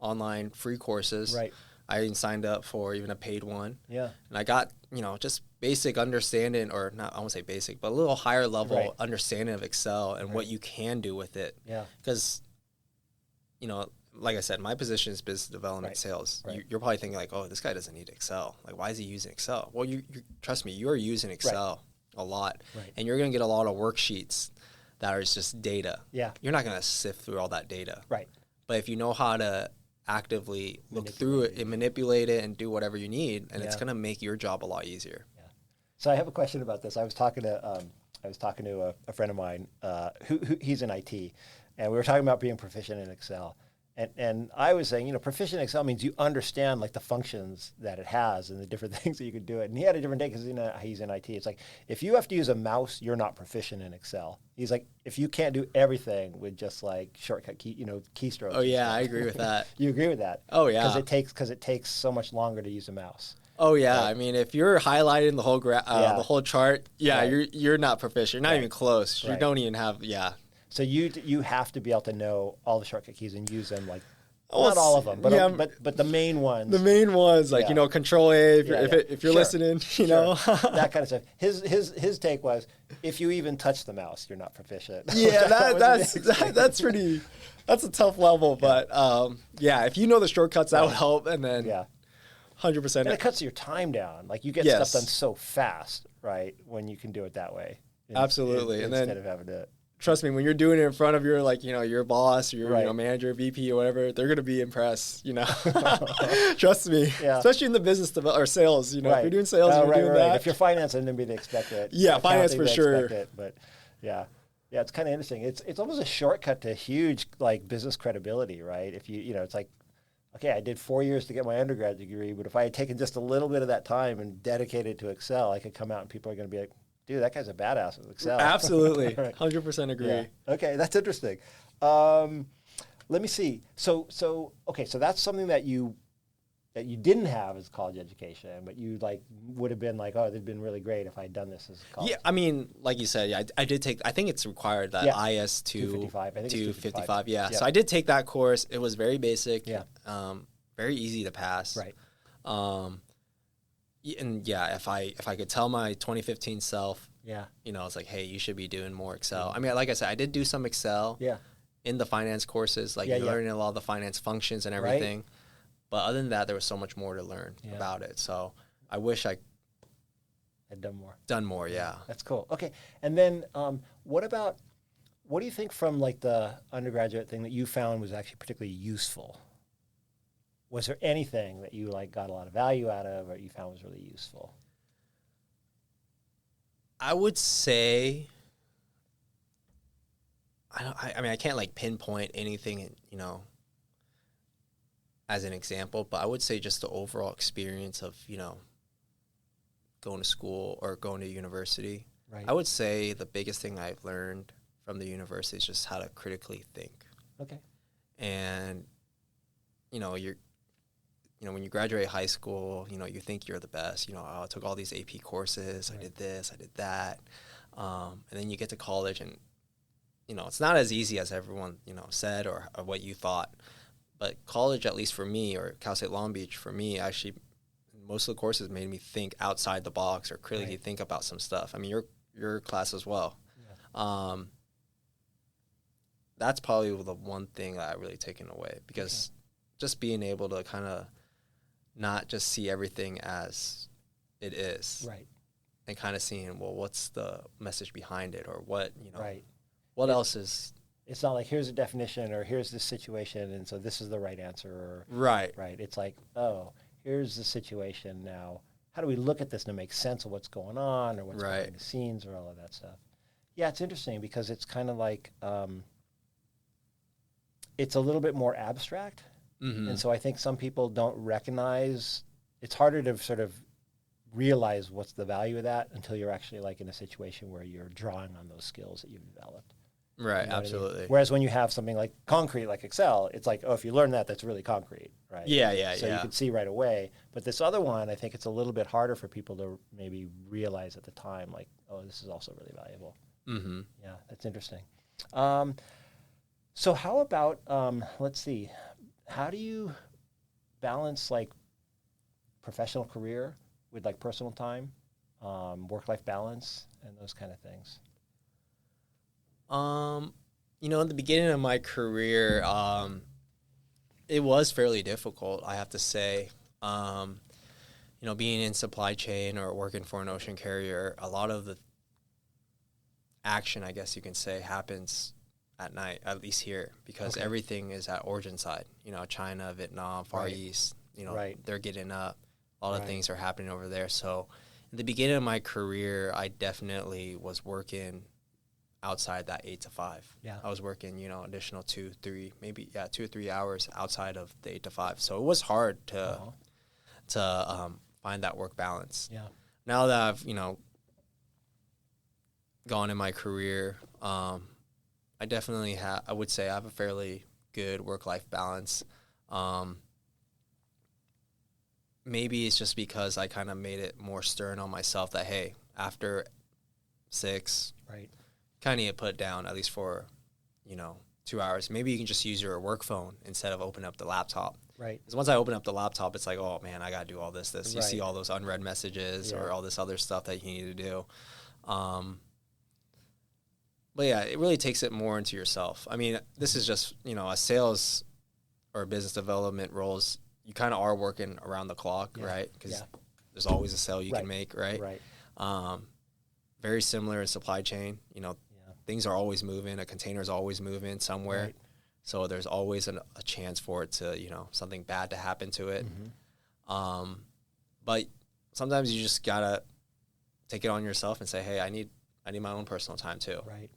online free courses. Right. I even signed up for even a paid one. Yeah. And I got, just basic understanding, or not, I won't say basic, but a little higher level understanding of Excel and what you can do with it. Yeah. Because, like I said, my position is business development sales. Right. You're probably thinking like, oh, this guy doesn't need Excel. Like, why is he using Excel? Well, you trust me, you're using Excel a lot. Right. And you're going to get a lot of worksheets that are just data. Yeah. You're not going to sift through all that data. Right. But if you know how to actively look through it and manipulate it and do whatever you need, and it's going to make your job a lot easier. Yeah. So I have a question about this. I was talking to I was talking to a friend of mine who he's in IT, and we were talking about being proficient in Excel. And I was saying, proficient in Excel means you understand like the functions that it has and the different things that you could do it. And he had a different day because he's in IT. It's like, if you have to use a mouse, you're not proficient in Excel. He's like, if you can't do everything with just like shortcut keystrokes. Oh yeah, I agree with that. You agree with that? Oh yeah. Because it takes so much longer to use a mouse. Oh yeah, right. I mean, if you're highlighting the whole chart, right. you're not proficient. You're not right. even close. You right. don't even have So you have to be able to know all the shortcut keys and use them, like not all of them, but the main ones. The main ones, like Control A if you're listening, know that kind of stuff. His take was, if you even touch the mouse, you're not proficient. Yeah, that's pretty. That's a tough level, but if you know the shortcuts, that would help, and then 100%. And it cuts your time down. Like you get stuff done so fast, right? When you can do it that way. Absolutely, and instead then of having to. Trust me, when you're doing it in front of your your boss or your manager, VP or whatever, they're gonna be impressed. Trust me. Yeah. Especially in the business or sales. If you're doing sales, you're doing that. If you're financing, then they expect it. Yeah, finance for sure. But it's kind of interesting. It's almost a shortcut to huge like business credibility, right? If it's like, okay, I did 4 years to get my undergrad degree, but if I had taken just a little bit of that time and dedicated to Excel, I could come out and people are going to be like, dude, that guy's a badass with Excel. Absolutely. 100% agree. Yeah. Okay, that's interesting. Let me see. So that's something that you didn't have as college education, but you would have been like, oh, it'd been really great if I had done this as college. Yeah, I mean, like you said, I did take. I think it's required that IS 255. I think 255. Yeah. So I did take that course. It was very basic. Yeah. Very easy to pass. Right. And if I could tell my 2015 self, it's like, hey, you should be doing more Excel. I mean, like I said, I did do some Excel. In the finance courses, learning a lot of the finance functions and everything. Right. But other than that, there was so much more to learn about it. So I wish I had done more. That's cool. Okay. And then what do you think from like the undergraduate thing that you found was actually particularly useful? Was there anything that you got a lot of value out of or you found was really useful? I would say, I can't pinpoint anything, as an example, but I would say just the overall experience of, going to school or going to university. Right. I would say the biggest thing I've learned from the university is just how to critically think. Okay. And, when you graduate high school, you think you're the best. I took all these AP courses. Right. I did this, I did that. And then you get to college and, it's not as easy as everyone, said or what you thought. But college, at least for me, or Cal State Long Beach, for me, actually, most of the courses made me think outside the box or critically think about some stuff. I mean, your class as well. Yeah. That's probably the one thing that I've really taken away because just being able to kind of not just see everything as it is. Right. And kind of seeing, well, what's the message behind it or what, what else is... It's not like here's a definition or here's this situation and so this is the right answer. Or, right. It's like, oh, here's the situation now. How do we look at this to make sense of what's going on or what's behind the scenes or all of that stuff? Yeah, it's interesting because it's kind of like it's a little bit more abstract. Mm-hmm. And so I think some people don't recognize, it's harder to sort of realize what's the value of that until you're actually in a situation where you're drawing on those skills that you've developed. Right, you know absolutely. I mean? Whereas when you have something like concrete, like Excel, it's like, oh, if you learn that, that's really concrete, right? So you can see right away. But this other one, I think it's a little bit harder for people to maybe realize at the time, like, oh, this is also really valuable. Mm-hmm. Yeah, that's interesting. So how about, let's see, how do you balance professional career with personal time, work-life balance, and those kind of things? In the beginning of my career, it was fairly difficult, I have to say. Being in supply chain or working for an ocean carrier, a lot of the action, I guess you can say, happens at night, at least here, because everything is at origin side. China, Vietnam, Far East, they're getting up. A lot of things are happening over there. So In the beginning of my career, I definitely was working outside that 8 to 5. Yeah. I was working, additional 2 or 3 hours outside of the 8 to 5. So it was hard to find that work balance. Yeah. Now that I've, gone in my career, I definitely I would say I have a fairly good work-life balance. Maybe it's just because I kind of made it more stern on myself that, hey, after 6, right, kind of put it down at least for, 2 hours. Maybe you can just use your work phone instead of opening up the laptop. Right. Because once I open up the laptop, it's like, oh, man, I got to do all this. You Right. see all those unread messages or all this other stuff that you need to do. But, yeah, it really takes it more into yourself. I mean, this is just, a sales or business development roles, you kind of are working around the clock, right? Because there's always a sale you can make, right? Right. Very similar in supply chain. Things are always moving. A container is always moving somewhere. Right. So there's always a chance for it to, something bad to happen to it. Mm-hmm. But sometimes you just got to take it on yourself and say, hey, I need my own personal time too. Right.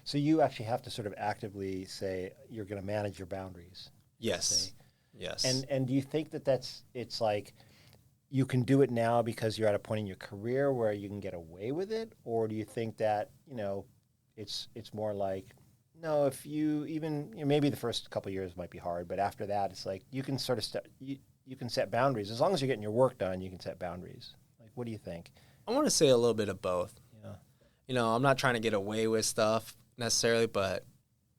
So you actually have to sort of actively say you're going to manage your boundaries. Yes. Yes. And do you think it's like you can do it now because you're at a point in your career where you can get away with it? Or do you think that, it's more like, no, if you even, maybe the first couple of years might be hard, but after that, it's like you can sort of you can set boundaries. As long as you're getting your work done, you can set boundaries. Like, what do you think? I want to say a little bit of both. Yeah. I'm not trying to get away with stuff necessarily, but,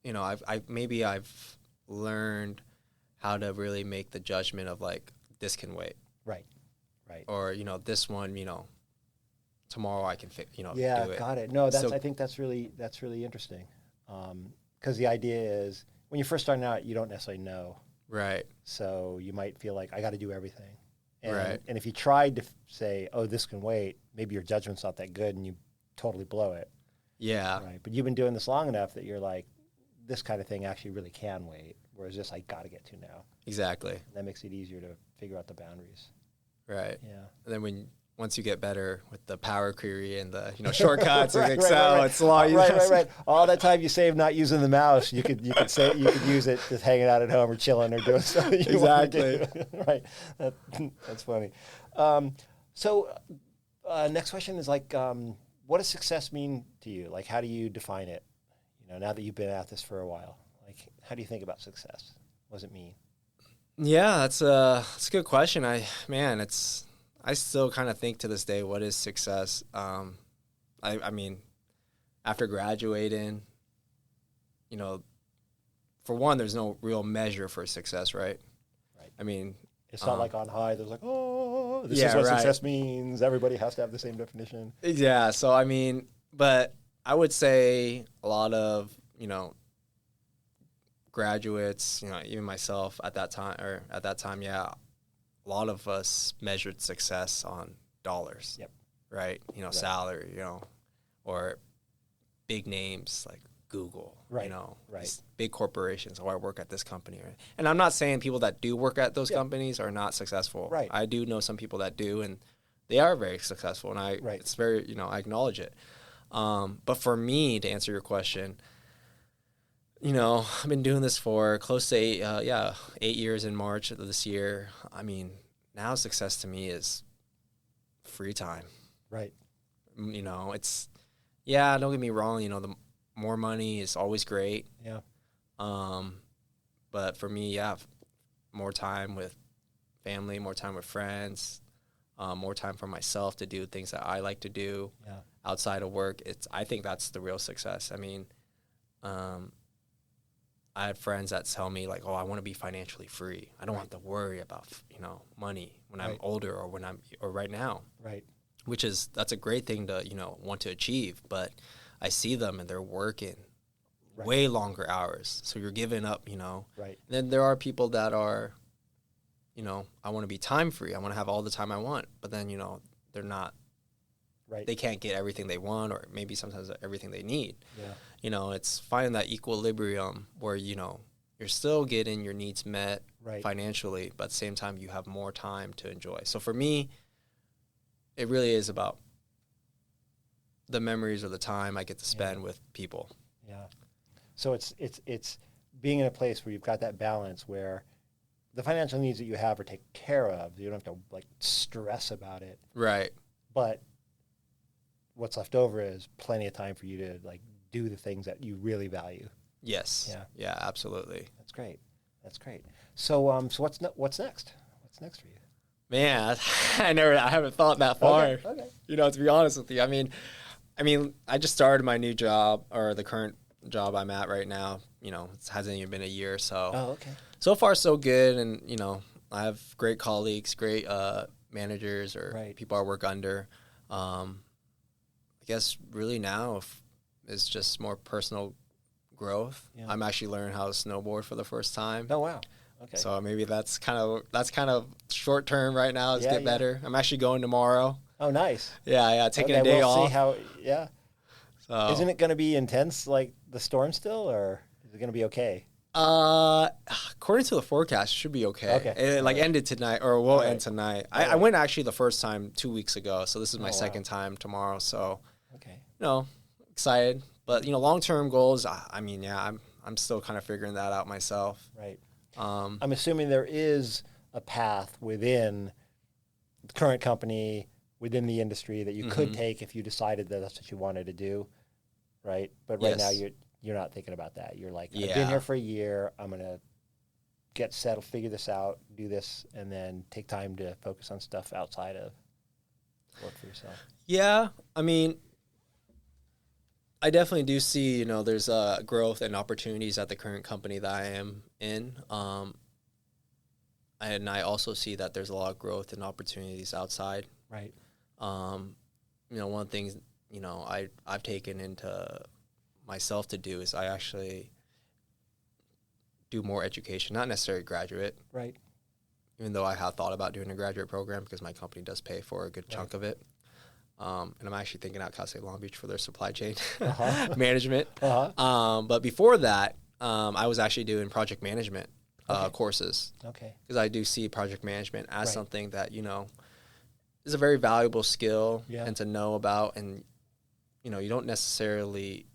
I've learned how to really make the judgment of like, this can wait. Right. Right. Or, this one, tomorrow I can do it. Got it. No, I think that's really interesting. Because the idea is when you're first starting out, you don't necessarily know. Right. So you might feel like I got to do everything. And, right. And if you tried to say, oh, this can wait, maybe your judgment's not that good and you totally blow it. Yeah. Right. But you've been doing this long enough that you're like, this kind of thing actually really can wait. Whereas this, I got to get to now. Exactly. And that makes it easier to figure out the boundaries. Right. Yeah. And then once you get better with the Power Query and the shortcuts and Excel, it's a lot easier. Right. All that time you save not using the mouse, you could use it just hanging out at home or chilling or doing something. Exactly. Right. That's funny. So next question is like, what does success mean to you? Like, how do you define it? Now that you've been at this for a while, like, how do you think about success? What does it mean? Yeah, that's a good question. I still kind of think to this day, what is success? I mean, after graduating, for one, there's no real measure for success, right? Right. I mean, it's not like on high, there's like, oh, this is what success means. Everybody has to have the same definition. Yeah. So, I mean, but I would say a lot of, graduates, even myself at that time, yeah, a lot of us measured success on dollars. Yep. Right. Right. Salary, or big names like Google, right. Right. Big corporations. Oh, I work at this company. Right? And I'm not saying people that do work at those companies are not successful. Right. I do know some people that do, and they are very successful, and it's very, I acknowledge it. But for me, to answer your question, I've been doing this for close to 8 years in March of this year. I mean, now success to me is free time. Right. It's, don't get me wrong, the more money is always great. Yeah. But for me, more time with family, more time with friends, more time for myself to do things that I like to do outside of work. I think that's the real success. I mean, I have friends that tell me like, oh, I want to be financially free. I don't have to worry about, money when I'm older or right now. Right. That's a great thing to, want to achieve. But I see them and they're working way longer hours. So you're giving up, Right. And then there are people that are, I want to be time free. I want to have all the time I want. But then, they're not. Right. They can't get everything they want or maybe sometimes everything they need. Yeah. It's finding that equilibrium where, you're still getting your needs met financially, but at the same time you have more time to enjoy. So for me, it really is about the memories or the time I get to spend with people. Yeah. So it's being in a place where you've got that balance where the financial needs that you have are taken care of. You don't have to like stress about it. Right. But what's left over is plenty of time for you to like do the things that you really value. Yes. Yeah. Yeah, absolutely. That's great. That's great. So so what's next? What's next for you? Man, I haven't thought that far. Okay. You know, to be honest with you. I mean, I just started my new job, or the current job I'm at right now. You know, it hasn't even been a year, so. Oh, okay. So far, so good, and you know, I have great colleagues, great managers, or people I work under. I guess really now it's just more personal growth. Yeah. I'm actually learning how to snowboard for the first time. Oh wow. Okay. So maybe that's kind of short term right now. Let's get better. I'm actually going tomorrow. Oh, nice. Yeah, taking a day off. See how. Yeah. So. Isn't it going to be intense like the storm still, or is it going to be okay? According to the forecast, it should be okay. Okay. It ended tonight, or will end tonight. I went actually the first time 2 weeks ago, so this is my second time tomorrow. So, excited. But long term goals. I'm still kind of figuring that out myself. Right. I'm assuming there is a path within the current company, within the industry that you could take if you decided that that's what you wanted to do, right? But right now you're not thinking about that. You're like, I've been here for a year. I'm gonna get settled, figure this out, do this, and then take time to focus on stuff outside of work for yourself. Yeah, I definitely do see, there's growth and opportunities at the current company that I am in. And I also see that there's a lot of growth and opportunities outside. Right. One of the things, I've taken into myself to do is I actually do more education, not necessarily graduate. Right. Even though I have thought about doing a graduate program because my company does pay for a good chunk of it. And I'm actually thinking out Cal State Long Beach for their supply chain management. But before that, I was actually doing project management courses. Okay. Because I do see project management as something that, is a very valuable skill and to know about. And, you don't necessarily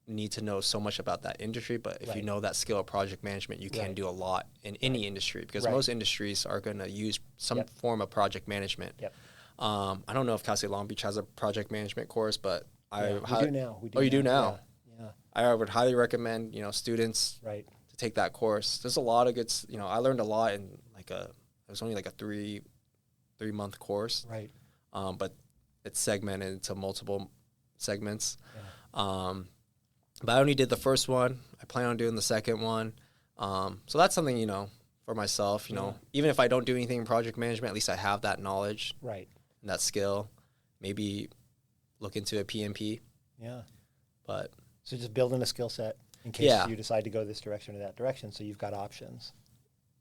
need to know so much about that industry, but if you know that skill of project management, you can do a lot in any industry because most industries are going to use some form of project management. Yep. I don't know if Cal State Long Beach has a project management course, but we do now. You do now? Yeah. I would highly recommend, students to take that course. There's a lot of good, I learned a lot in it was only like a three-month course. Right. But it's segmented into multiple segments. Yeah. But I only did the first one. I plan on doing the second one. So that's something, for myself, even if I don't do anything in project management, at least I have that knowledge. Right. And that skill. Maybe look into a PMP. Yeah. But so just building a skill set in case you decide to go this direction or that direction, so you've got options.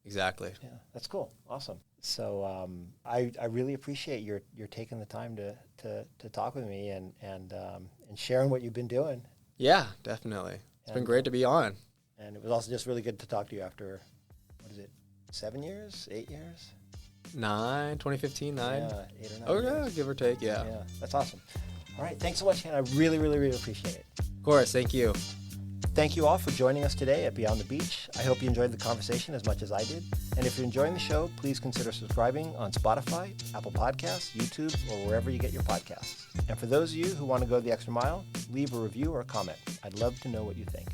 Exactly. Yeah, that's cool. Awesome. So I really appreciate your taking the time to talk with me and sharing what you've been doing. Yeah, definitely. It's been great to be on. And it was also just really good to talk to you after, 7 years, 8 years? 2015, 9. Yeah, 8 or 9 Oh, years. yeah, give or take, yeah. Yeah, that's awesome. All right, thanks so much, Ken. I really, really, really appreciate it. Of course, thank you. Thank you all for joining us today at Beyond the Beach. I hope you enjoyed the conversation as much as I did. And if you're enjoying the show, please consider subscribing on Spotify, Apple Podcasts, YouTube, or wherever you get your podcasts. And for those of you who want to go the extra mile, leave a review or a comment. I'd love to know what you think.